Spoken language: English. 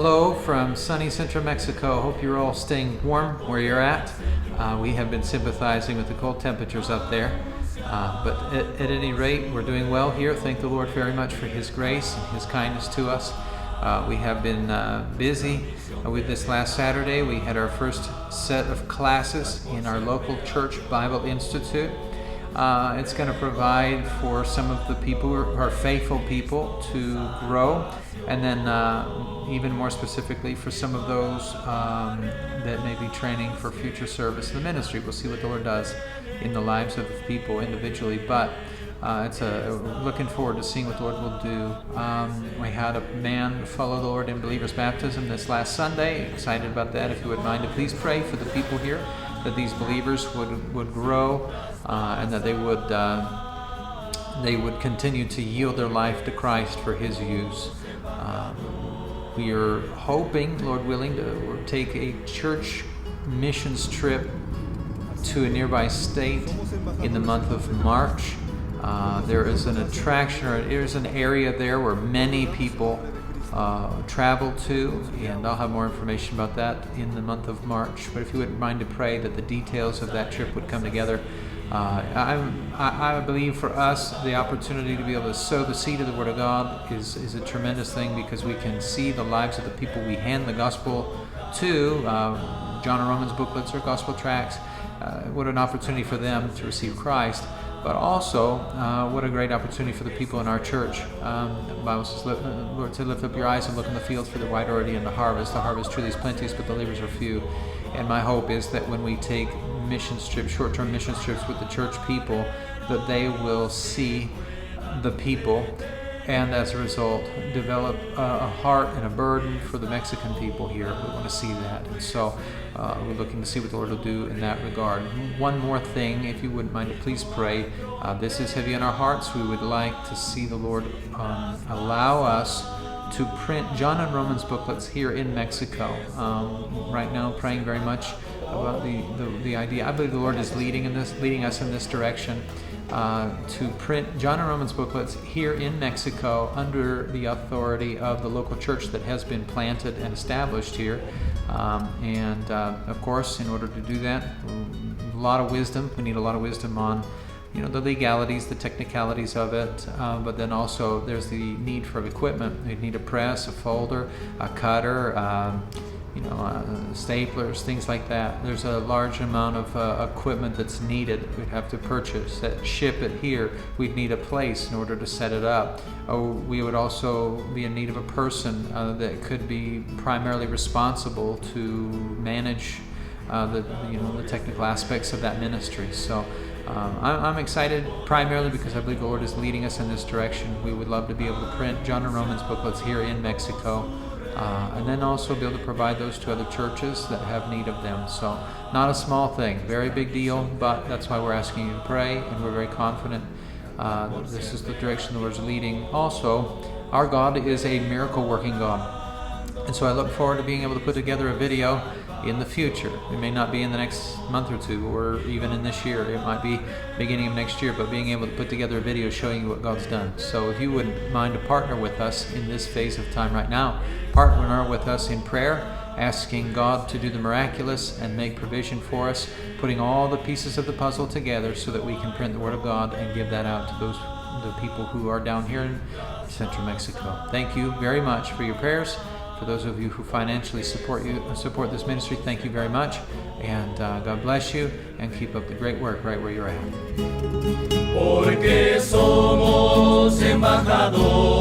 hello from sunny central Mexico. Hope you're all staying warm where you're at. We have been sympathizing with the cold temperatures up there. But at any rate, we're doing well here. Thank the Lord very much for His grace and His kindness to us. We have been busy with this last Saturday. We had our first set of classes in our local church Bible Institute. It's going to provide for some of the people who are faithful people to grow, and then even more specifically for some of those that may be training for future service in the ministry. We'll see what the Lord does in the lives of people individually, but looking forward to seeing what the Lord will do. We had a man follow the Lord in believer's baptism this last Sunday. Excited about that. If you would mind to please pray for the people here, that these believers would grow and that they would continue to yield their life to Christ for His use. We are hoping, Lord willing, to take a church missions trip to a nearby state in the month of March. There is an attraction, or there's an area there where many people travel to, and I'll have more information about that in the month of March. But if you wouldn't mind to pray that the details of that trip would come together. I believe for us, the opportunity to be able to sow the seed of the Word of God is a tremendous thing, because we can see the lives of the people we hand the gospel to. John and Romans booklets or gospel tracts. What an opportunity for them to receive Christ. But also, what a great opportunity for the people in our church. The Bible says, Lord said, lift up your eyes and look in the fields, for they're white already in the harvest. The harvest truly is plenteous, but the laborers are few. And my hope is that when we take mission trips, short-term mission trips with the church people, that they will see the people, and as a result, develop a heart and a burden for the Mexican people here. We want to see that. And so we're looking to see what the Lord will do in that regard. One more thing, if you wouldn't mind to please pray. This is heavy on our hearts. We would like to see the Lord allow us to print John and Romans booklets here in Mexico. Right now, praying very much about the idea. I believe the Lord is leading us in this direction. To print John and Romans booklets here in Mexico under the authority of the local church that has been planted and established here. Of course, in order to do that, a lot of wisdom. We need a lot of wisdom on the legalities, the technicalities of it, but then also there's the need for equipment. We need a press, a folder, a cutter, staplers, things like that. There's a large amount of equipment that's needed. We'd have to purchase it, ship it here. We'd need a place in order to set it up. We would also be in need of a person that could be primarily responsible to manage the technical aspects of that ministry. So I'm excited primarily because I believe the Lord is leading us in this direction. We would love to be able to print John and Romans booklets here in Mexico. And then also be able to provide those to other churches that have need of them. So not a small thing, very big deal, but that's why we're asking you to pray, and we're very confident that this is the direction the Lord's leading. Also, our God is a miracle-working God. And so I look forward to being able to put together a video in the future. It may not be in the next month or two, or even in this year. It might be beginning of next year, but being able to put together a video showing you what God's done. So if you wouldn't mind to partner with us in this phase of time right now, partner with us in prayer, asking God to do the miraculous and make provision for us, putting all the pieces of the puzzle together so that we can print the Word of God and give that out to the people who are down here in central Mexico. Thank you very much for your prayers. For those of you who financially support this ministry, thank you very much. And God bless you, and keep up the great work right where you're at. Porque somos embajadores